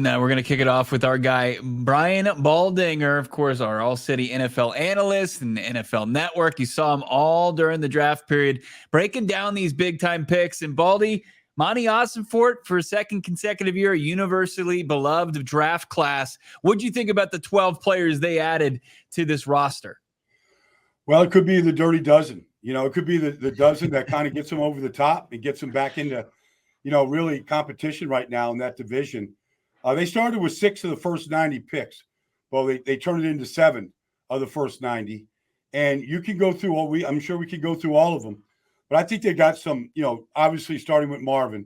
Now we're going to kick it off with our guy, Brian Baldinger, of course, our All-City NFL analyst and NFL Network. You saw him all during the draft period, breaking down these big-time picks. And Baldy, Monty Ossenfort, for a second consecutive year, a universally beloved draft class. What do you think about the 12 players they added to this roster? Well, it could be the dirty dozen. It could be the dozen that kind of gets them over the top and gets them back into, really competition right now in that division. They started with 6 of the first 90 picks. Well, they turned it into 7 of the first 90. And you can go through I'm sure we could go through all of them. But I think they got some, obviously starting with Marvin,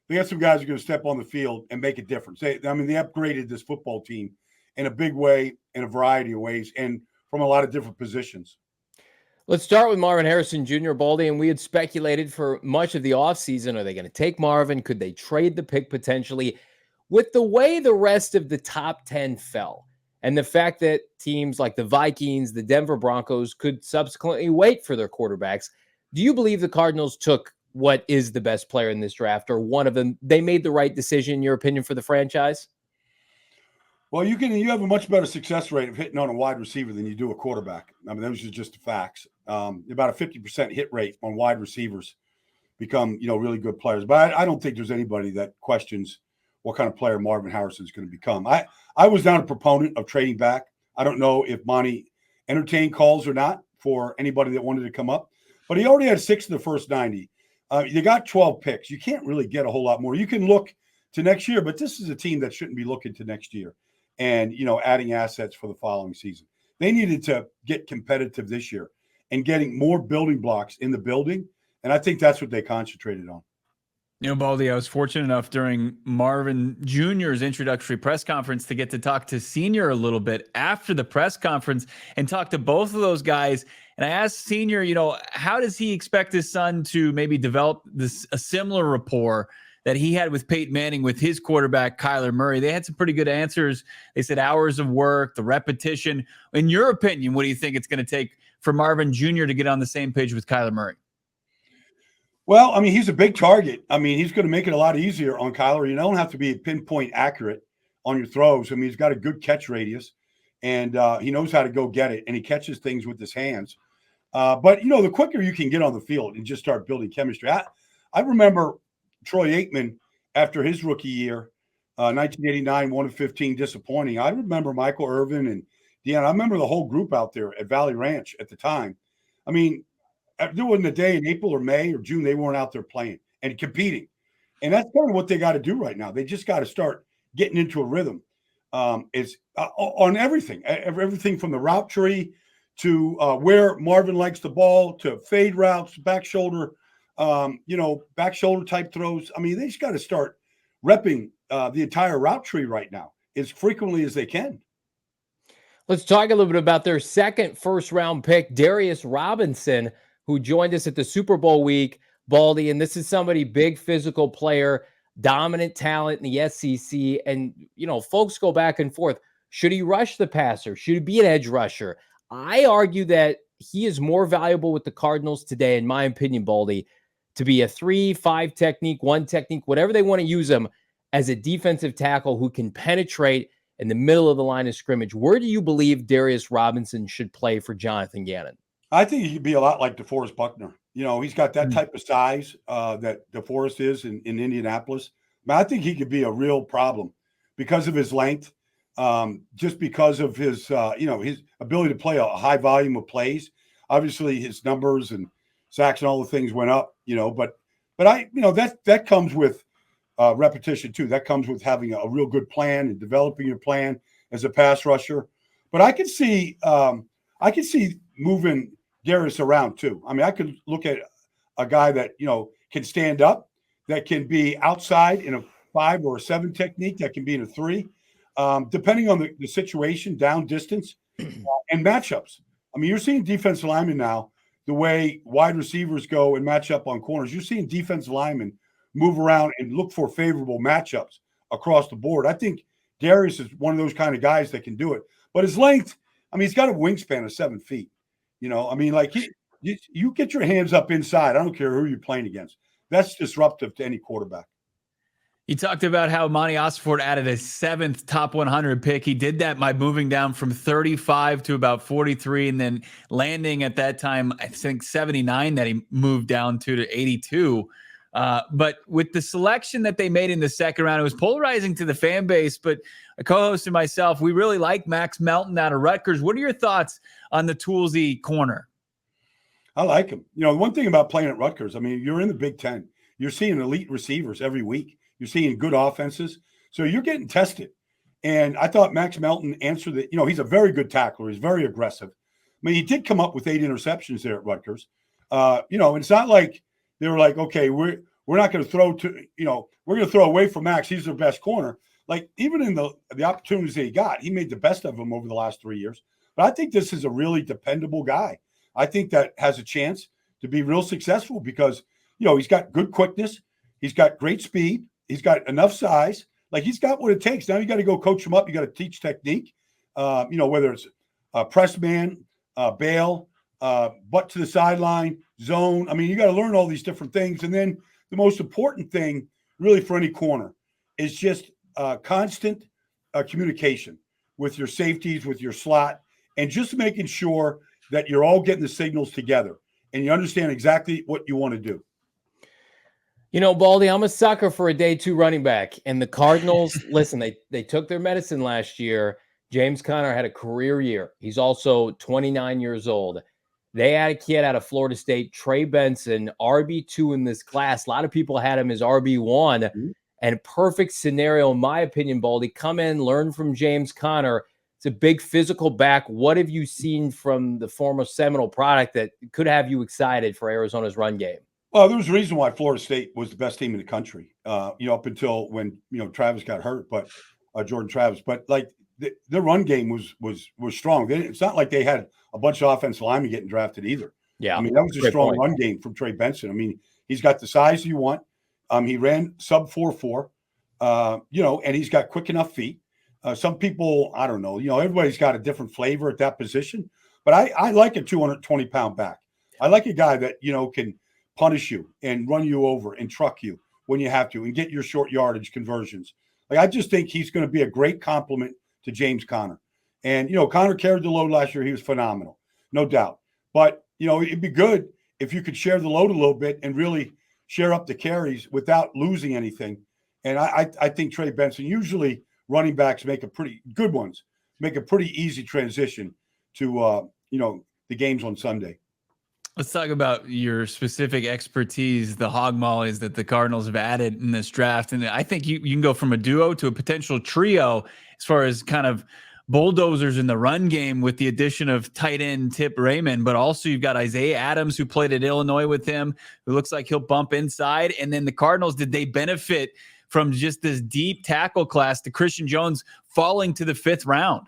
they got some guys who are going to step on the field and make a difference. They upgraded this football team in a big way, in a variety of ways, and from a lot of different positions. Let's start with Marvin Harrison Jr., Baldy, and we had speculated for much of the offseason, are they going to take Marvin? Could they trade the pick potentially? With the way the rest of the top 10 fell, and the fact that teams like the Vikings, the Denver Broncos could subsequently wait for their quarterbacks, do you believe the Cardinals took what is the best player in this draft, or one of them? They made the right decision, in your opinion, for the franchise? Well, you have a much better success rate of hitting on a wide receiver than you do a quarterback. Those are just the facts. About a 50% hit rate on wide receivers become, really good players. But I don't think there's anybody that questions what kind of player Marvin Harrison is going to become. I was not a proponent of trading back. I don't know if Monty entertained calls or not for anybody that wanted to come up, but he already had 6 of the first 90. You got 12 picks. You can't really get a whole lot more. You can look to next year, but this is a team that shouldn't be looking to next year and, adding assets for the following season. They needed to get competitive this year and getting more building blocks in the building. And I think that's what they concentrated on. Baldy, I was fortunate enough during Marvin Jr.'s introductory press conference to get to talk to Senior a little bit after the press conference and talk to both of those guys. And I asked Senior, how does he expect his son to maybe develop a similar rapport that he had with Peyton Manning with his quarterback, Kyler Murray? They had some pretty good answers. They said hours of work, the repetition. In your opinion, what do you think it's going to take for Marvin Jr. to get on the same page with Kyler Murray? Well, he's a big target. He's going to make it a lot easier on Kyler. You don't have to be pinpoint accurate on your throws. He's got a good catch radius, and he knows how to go get it, and he catches things with his hands. But, the quicker you can get on the field and just start building chemistry. I remember Troy Aikman, after his rookie year, 1989, 1-15, disappointing. I remember Michael Irvin and Deanna. I remember the whole group out there at Valley Ranch at the time. There wasn't a day in April or May or June they weren't out there playing and competing. And that's kind of what they got to do right now. They just got to start getting into a rhythm. It's on everything from the route tree to where Marvin likes the ball to fade routes, back shoulder type throws. They just got to start repping the entire route tree right now as frequently as they can. Let's talk a little bit about their second first-round pick, Darius Robinson, who joined us at the Super Bowl week, Baldy. And this is somebody, big physical player, dominant talent in the SEC. And, folks go back and forth. Should he rush the passer? Should he be an edge rusher? I argue that he is more valuable with the Cardinals today, in my opinion, Baldy, to be a 3-5 technique, 1 technique, whatever they want to use him, as a defensive tackle who can penetrate in the middle of the line of scrimmage. Where do you believe Darius Robinson should play for Jonathan Gannon? I think he could be a lot like DeForest Buckner. He's got that type of size that DeForest is in Indianapolis. I think he could be a real problem because of his length, just because of his, his ability to play a high volume of plays. Obviously, his numbers and sacks and all the things went up, but that comes with repetition too. That comes with having a real good plan and developing your plan as a pass rusher. But I could see moving Darius around too. I could look at a guy that, can stand up, that can be outside in a 5 or a 7 technique, that can be in a 3, depending on the situation, down distance, and matchups. You're seeing defensive linemen now, the way wide receivers go and match up on corners. You're seeing defensive linemen move around and look for favorable matchups across the board. I think Darius is one of those kind of guys that can do it. But his length, he's got a wingspan of 7 feet. You get your hands up inside. I don't care who you're playing against. That's disruptive to any quarterback. You talked about how Monty Osford added a 7th top 100 pick. He did that by moving down from 35 to about 43 and then landing at that time, I think 79 that he moved down to 82. But with the selection that they made in the second round, it was polarizing to the fan base. But a co-host and myself, we really like Max Melton out of Rutgers. What are your thoughts on the Toolsy corner? I like him. You know, one thing about playing at Rutgers, I mean, you're in the Big Ten. You're seeing elite receivers every week. You're seeing good offenses. So you're getting tested. And I thought Max Melton answered it. You know, he's a very good tackler. He's very aggressive. I mean, he did come up with 8 interceptions there at Rutgers. You know, and it's not like they were like, okay, we're not going to throw to, you know, we're going to throw away from Max. He's their best corner. Like, even in the opportunities that he got, he made the best of them over the last 3 years. But I think this is a really dependable guy. I think that has a chance to be real successful because, you know, he's got good quickness. He's got great speed. He's got enough size. Like, he's got what it takes. Now you got to go coach him up. You got to teach technique, you know, whether it's press man, bail, butt to the sideline, zone. I mean, you got to learn all these different things. And then the most important thing really for any corner is just constant communication with your safeties, with your slot, and just making sure that you're all getting the signals together and you understand exactly what you want to do. You know, Baldy, I'm a sucker for a day 2 running back. And the Cardinals, listen, they took their medicine last year. James Conner had a career year. He's also 29 years old. They had a kid out of Florida State, Trey Benson, RB2 in this class. A lot of people had him as RB1. Mm-hmm. And perfect scenario, in my opinion, Baldy. Come in, learn from James Conner. It's a big physical back. What have you seen from the former Seminole product that could have you excited for Arizona's run game? Well, there was a reason why Florida State was the best team in the country, you know, up until when, you know, Travis got hurt, but Jordan Travis. But like their run game was strong. It's not like they had a bunch of offensive linemen getting drafted either. Yeah, I mean, that was a strong run game from Trey Benson. I mean, he's got the size you want. He ran sub 4.4, you know, and he's got quick enough feet. Some people, I don't know, you know, everybody's got a different flavor at that position. But I like a 220-pound back. I like a guy that, you know, can punish you and run you over and truck you when you have to and get your short yardage conversions. Like, I just think he's going to be a great compliment to James Conner. And, you know, Conner carried the load last year. He was phenomenal, no doubt. But, you know, it'd be good if you could share the load a little bit and really share up the carries without losing anything. And I think Trey Benson, usually running backs make a pretty good ones, make a pretty easy transition to, you know, the games on Sunday. Let's talk about your specific expertise, the hog mollies that the Cardinals have added in this draft. And I think you can go from a duo to a potential trio as far as kind of bulldozers in the run game with the addition of tight end Tip Raymond, but also you've got Isaiah Adams, who played at Illinois with him, who looks like he'll bump inside. And then the Cardinals, did they benefit from just this deep tackle class to Christian Jones falling to the 5th round?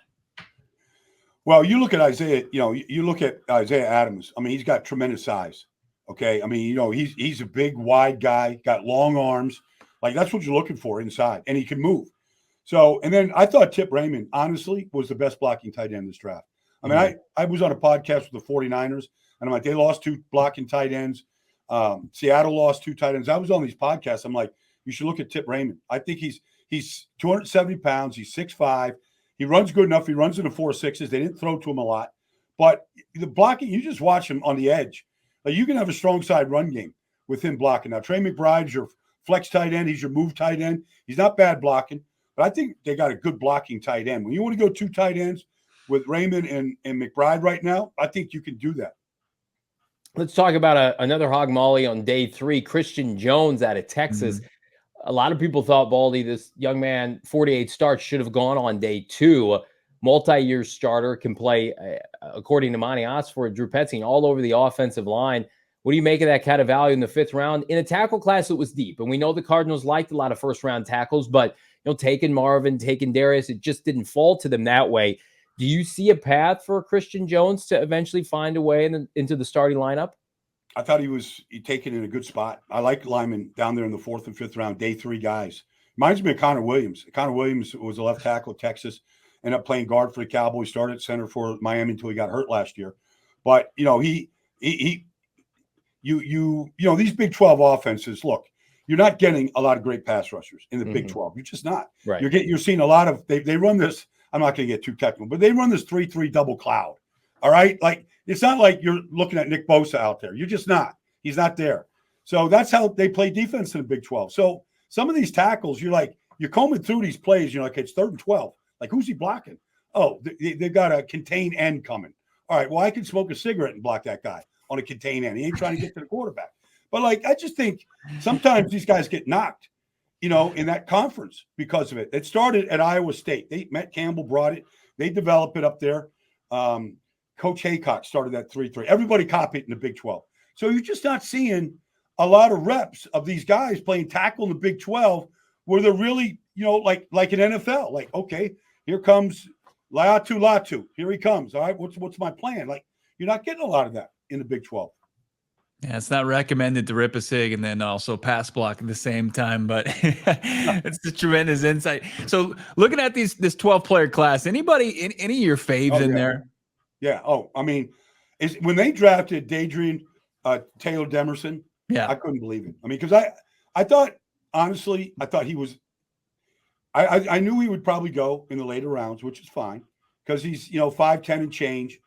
Well, you look at Isaiah, you know, you look at Isaiah Adams. I mean, he's got tremendous size. Okay. I mean, you know, he's a big, wide guy, got long arms. Like, that's what you're looking for inside, and he can move. So, and then I thought Tip Raymond, honestly, was the best blocking tight end in this draft. I mean, I was on a podcast with the 49ers, and I'm like, they lost 2 blocking tight ends. Seattle lost 2 tight ends. I was on these podcasts. I'm like, you should look at Tip Raymond. I think he's 270 pounds. He's 6'5". He runs good enough. He runs in the 4.6s. They didn't throw to him a lot. But the blocking, you just watch him on the edge. Like, you can have a strong side run game with him blocking. Now, Trey McBride's your flex tight end. He's your move tight end. He's not bad blocking. But I think they got a good blocking tight end. When you want to go 2 tight ends with Raymond and McBride right now, I think you can do that. Let's talk about another hog molly on day 3, Christian Jones out of Texas. A lot of people thought, Baldy, this young man, 48 starts, should have gone on day 2. Multi-year starter, can play, according to Monty Osford, Drew Petzing, all over the offensive line. What do you make of that kind of value in the 5th round? In a tackle class that was deep, and we know the Cardinals liked a lot of first-round tackles, but, you know, taking Marvin, taking Darius, it just didn't fall to them that way. Do you see a path for Christian Jones to eventually find a way into the starting lineup? I thought he taken in a good spot. I like linemen down there in the 4th and 5th round, day 3 guys. Reminds me of Connor Williams. Connor Williams was a left tackle at Texas, ended up playing guard for the Cowboys, started at center for Miami until he got hurt last year. But, you know, you know, these Big 12 offenses, look, you're not getting a lot of great pass rushers in the Big 12. You're just not. Right. You're seeing a lot of they run this. I'm not going to get too technical, but they run this 3-3 double cloud. All right, like it's not like you're looking at Nick Bosa out there. You're just not. He's not there. So that's how they play defense in the Big 12. So some of these tackles, you're combing through these plays. You're like, it's 3rd and 12. Like, who's he blocking? Oh, they've got a contain end coming. All right, well, I can smoke a cigarette and block that guy on a contain end. He ain't trying to get to the quarterback. But, like, I just think sometimes these guys get knocked, in that conference because of it. It started at Iowa State. Matt Campbell brought it. They developed it up there. Coach Haycock started that 3-3. Everybody copied it in the Big 12. So you're just not seeing a lot of reps of these guys playing tackle in the Big 12 where they're really, like an NFL. Like, okay, here comes Latu. Here he comes. All right, what's my plan? Like, you're not getting a lot of that in the Big 12. Yeah, it's not recommended to rip a cig and then also pass block at the same time, but it's a tremendous insight. So looking at this 12-player class, any of your faves in there? Yeah. Oh, I mean, when they drafted Dadrian Taylor Demerson, I couldn't believe it. I mean, because I thought, honestly, he was I knew he would probably go in the later rounds, which is fine because he's, 5'10" and change.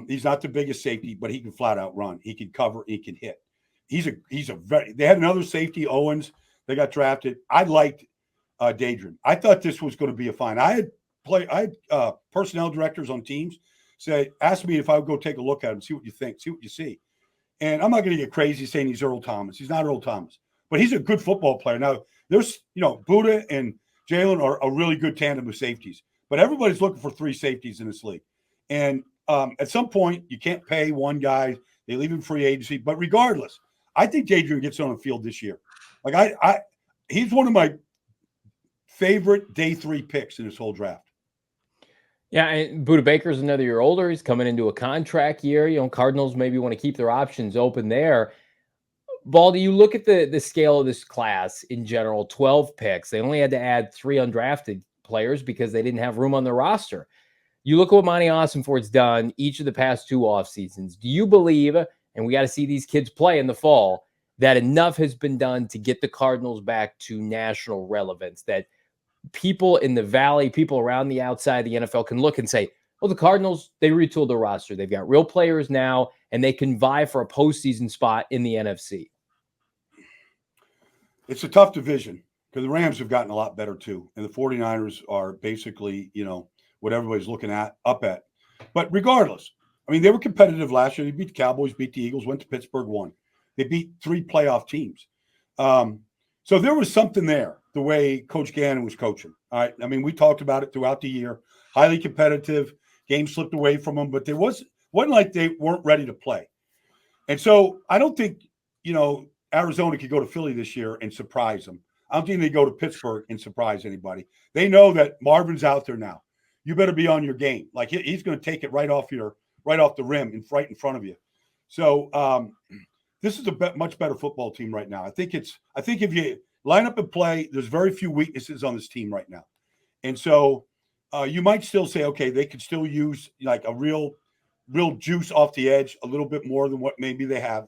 He's not the biggest safety, but he can flat out run. He can cover. He can hit. They had another safety, Owens. They got drafted. I liked Dadrian. I thought this was going to be a fine. I had personnel directors on teams ask me if I would go take a look at him, see what you think, see what you see. And I'm not going to get crazy saying he's Earl Thomas. He's not Earl Thomas, but he's a good football player. Now, there's, Buddha and Jalen are a really good tandem of safeties, but everybody's looking for 3 safeties in this league. And at some point, you can't pay one guy. They leave him free agency. But regardless, I think Dadrian gets on the field this year. Like he's one of my favorite day 3 picks in this whole draft. Yeah, and Budda Baker's another year older. He's coming into a contract year. Cardinals maybe want to keep their options open there. Baldy, you look at the scale of this class in general, 12 picks. They only had to add 3 undrafted players because they didn't have room on their roster. You look at what Monty Ossenfort's done each of the past 2 off seasons. Do you believe, and we got to see these kids play in the fall, that enough has been done to get the Cardinals back to national relevance, that people in the Valley, people around the outside of the NFL can look and say, well, the Cardinals, they retooled their roster. They've got real players now, and they can vie for a postseason spot in the NFC. It's a tough division because the Rams have gotten a lot better too. And the 49ers are basically, what everybody's looking up at. But regardless, I mean, they were competitive last year. They beat the Cowboys, beat the Eagles, went to Pittsburgh, won. They beat 3 playoff teams. So there was something there, the way Coach Gannon was coaching. All right. I mean, we talked about it throughout the year. Highly competitive. Games slipped away from them, but wasn't like they weren't ready to play. And so I don't think, Arizona could go to Philly this year and surprise them. I don't think they go to Pittsburgh and surprise anybody. They know that Marvin's out there now. You better be on your game. Like he's going to take it right off the rim and right in front of you. So this is a much better football team right now. I think if you line up and play, there's very few weaknesses on this team right now. And so you might still say, okay, they could still use like a real juice off the edge, a little bit more than what maybe they have.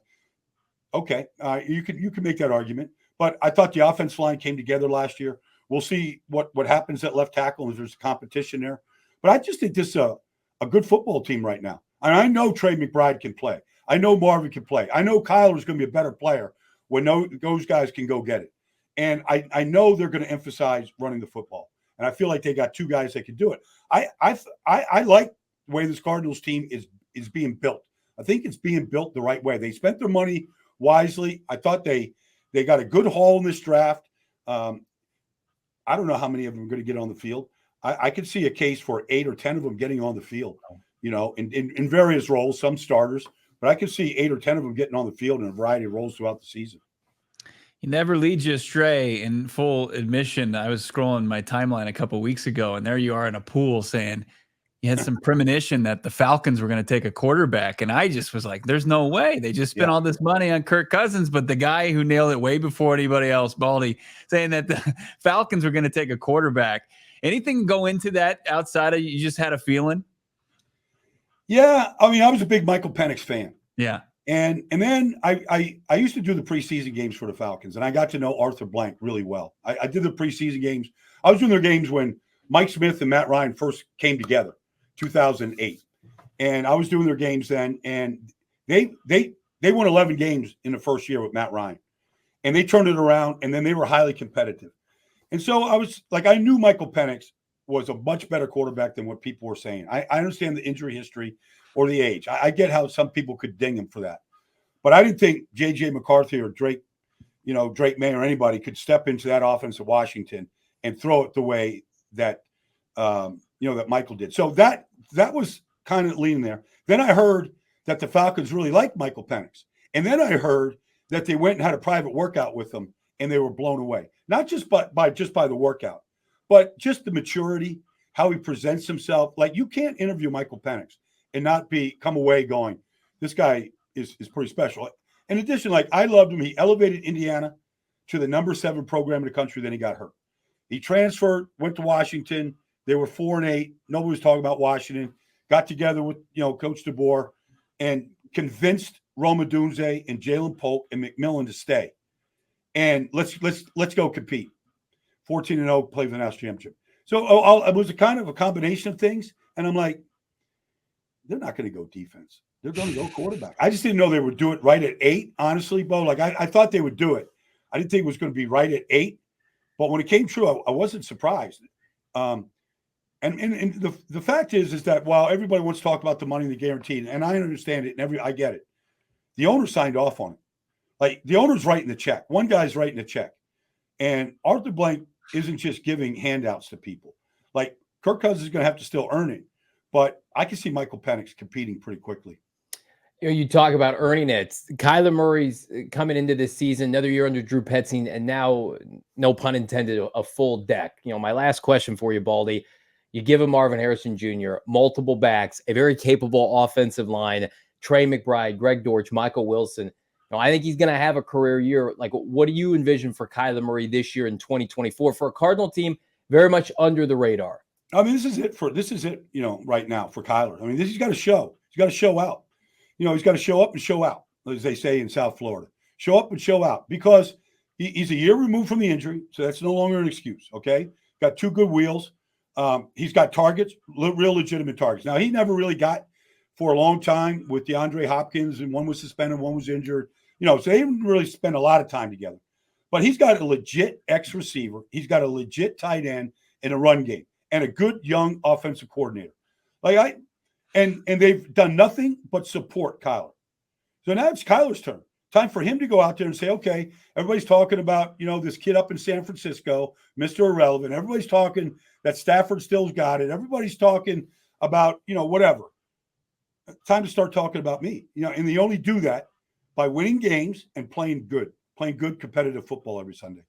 Okay, you can make that argument. But I thought the offensive line came together last year. We'll see what happens at left tackle if there's competition there. But I just think this is a good football team right now. And I know Trey McBride can play. I know Marvin can play. I know Kyler is going to be a better player when those guys can go get it. And I know they're going to emphasize running the football. And I feel like they got 2 guys that can do it. I like the way this Cardinals team is being built. I think it's being built the right way. They spent their money wisely. I thought they got a good haul in this draft. I don't know how many of them are going to get on the field. I could see a case for 8 or 10 of them getting on the field, in various roles, some starters. But I could see 8 or 10 of them getting on the field in a variety of roles throughout the season. He never leads you astray. In full admission, I was scrolling my timeline a couple of weeks ago, and there you are in a pool saying you had some premonition that the Falcons were going to take a quarterback. And I just was like, there's no way. They just spent all this money on Kirk Cousins. But the guy who nailed it way before anybody else, Baldy, saying that the Falcons were going to take a quarterback. Anything go into that outside of you just had a feeling? Yeah. I mean, I was a big Michael Penix fan. Yeah. And then I used to do the preseason games for the Falcons, and I got to know Arthur Blank really well. I did the preseason games. I was doing their games when Mike Smith and Matt Ryan first came together, 2008, and I was doing their games then. And they won 11 games in the first year with Matt Ryan, and they turned it around. And then they were highly competitive. And so I was like, I knew Michael Penix was a much better quarterback than what people were saying. I understand the injury history or the age. I get how some people could ding him for that. But I didn't think J.J. McCarthy or Drake May or anybody could step into that offense of Washington and throw it the way that, that Michael did. So that was kind of leaning there. Then I heard that the Falcons really liked Michael Penix. And then I heard that they went and had a private workout with him, and they were blown away. Not just by the workout, but just the maturity, how he presents himself. Like, you can't interview Michael Penix and not come away going, this guy is pretty special. In addition, like, I loved him. He elevated Indiana to the number 7 program in the country. Then he got hurt. He transferred, went to Washington. They were 4-8. Nobody was talking about Washington. Got together with Coach DeBoer and convinced Roma Dunze and Jalen Polk and McMillan to stay. And let's go compete. 14-0, play for the national championship. So it was a kind of a combination of things. And I'm like, they're not going to go defense. They're going to go quarterback. I just didn't know they would do it right at 8, honestly, Bo. Like, I thought they would do it. I didn't think it was going to be right at 8. But when it came true, I wasn't surprised. And the fact is that while everybody wants to talk about the money and the guaranteed, and I understand it, and I get it, the owner signed off on it. Like, the owner's writing the check. One guy's writing the check. And Arthur Blank isn't just giving handouts to people. Like, Kirk Cousins is going to have to still earn it. But I can see Michael Penix competing pretty quickly. You talk about earning it. Kyler Murray's coming into this season, another year under Drew Petzing, and now, no pun intended, a full deck. My last question for you, Baldy. You give him Marvin Harrison Jr., multiple backs, a very capable offensive line, Trey McBride, Greg Dortch, Michael Wilson. I think he's going to have a career year. Like, what do you envision for Kyler Murray this year in 2024 for a Cardinal team very much under the radar? I mean, this is it right now for Kyler. I mean, he's got to show. He's got to show out. He's got to show up and show out, as they say in South Florida. Show up and show out, because he's a year removed from the injury, so that's no longer an excuse, okay? Got 2 good wheels. He's got targets, real legitimate targets. Now, he never really got for a long time with DeAndre Hopkins, and one was suspended, one was injured. So they didn't really spend a lot of time together. But he's got a legit X-receiver. He's got a legit tight end in a run game and a good young offensive coordinator. And they've done nothing but support Kyler. So now it's Kyler's turn. Time for him to go out there and say, okay, everybody's talking about, this kid up in San Francisco, Mr. Irrelevant. Everybody's talking that Stafford still's got it. Everybody's talking about, whatever. Time to start talking about me. And they only do that by winning games and playing good competitive football every Sunday.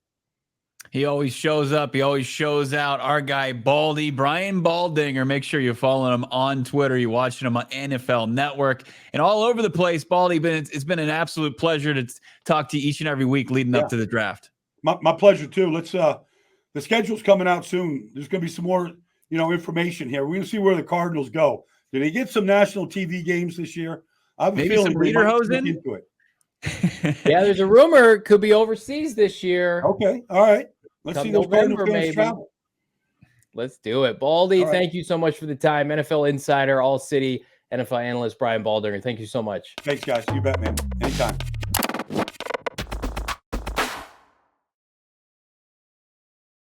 He always shows up. He always shows out. Our guy, Baldy, Brian Baldinger. Make sure you follow him on Twitter. You're watching him on NFL Network and all over the place. Baldy, it's been an absolute pleasure to talk to you each and every week leading up to the draft. My pleasure, too. Let's the schedule's coming out soon. There's going to be some more, information here. We're going to see where the Cardinals go. Do they get some national TV games this year? I have a feeling some Lederhosen into it. Yeah, there's a rumor it could be overseas this year. Okay, all right. Let's see those November, Cardinal fans maybe. travel. Let's do it. Baldy, right. Thank you so much for the time. NFL Insider, All City, NFL analyst Brian Baldinger. Thank you so much. Thanks, guys. You bet, man. Anytime.